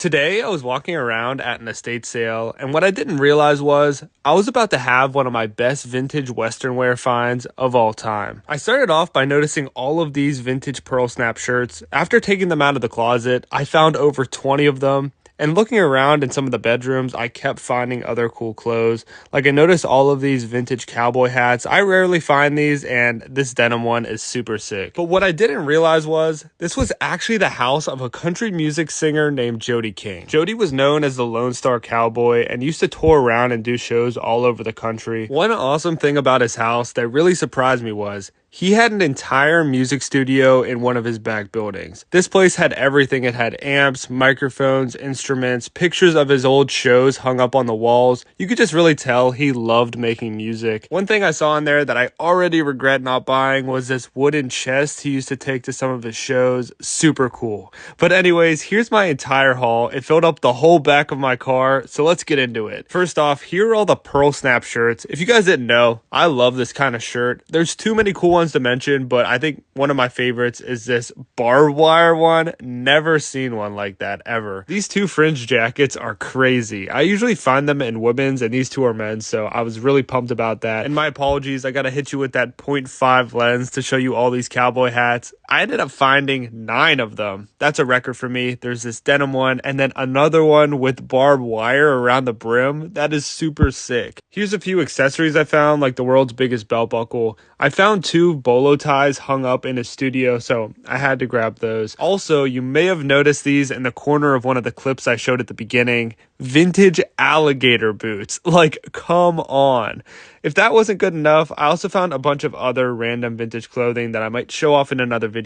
Today, I was walking around at an estate sale, and what I didn't realize was I was about to have one of my best vintage Western wear finds of all time. I started off by noticing all of these vintage Pearl Snap shirts. After taking them out of the closet, I found over 20 of them. And looking around in some of the bedrooms, I kept finding other cool clothes. Like I noticed all of these vintage cowboy hats. I rarely find these, and this denim one is super sick. But what I didn't realize was this was actually the house of a country music singer named Jody King. Jody was known as the Lone Star Cowboy and used to tour around and do shows all over the country. One awesome thing about his house that really surprised me was he had an entire music studio in one of his back buildings. This place had everything. It had amps, microphones, instruments, pictures of his old shows hung up on the walls. You could just really tell he loved making music. One thing I saw in there that I already regret not buying was this wooden chest he used to take to some of his shows. Super cool. But anyways, here's my entire haul. It filled up the whole back of my car, so let's get into it. First off, here are all the Pearl Snap shirts. If you guys didn't know, I love this kind of shirt. There's too many cool ones to mention, but I think one of my favorites is this barbed wire one. Never seen one like that ever. These two fringe jackets are crazy. I usually find them in women's and these two are men's, so I was really pumped about that. And my apologies, I gotta hit you with that 0.5 lens to show you all these cowboy hats. I ended up finding 9 of them. That's a record for me. There's this denim one and then another one with barbed wire around the brim. That is super sick. Here's a few accessories I found, like the world's biggest belt buckle. I found 2 bolo ties hung up in his studio, so I had to grab those. Also, you may have noticed these in the corner of one of the clips I showed at the beginning. Vintage alligator boots. Like, come on. If that wasn't good enough, I also found a bunch of other random vintage clothing that I might show off in another video.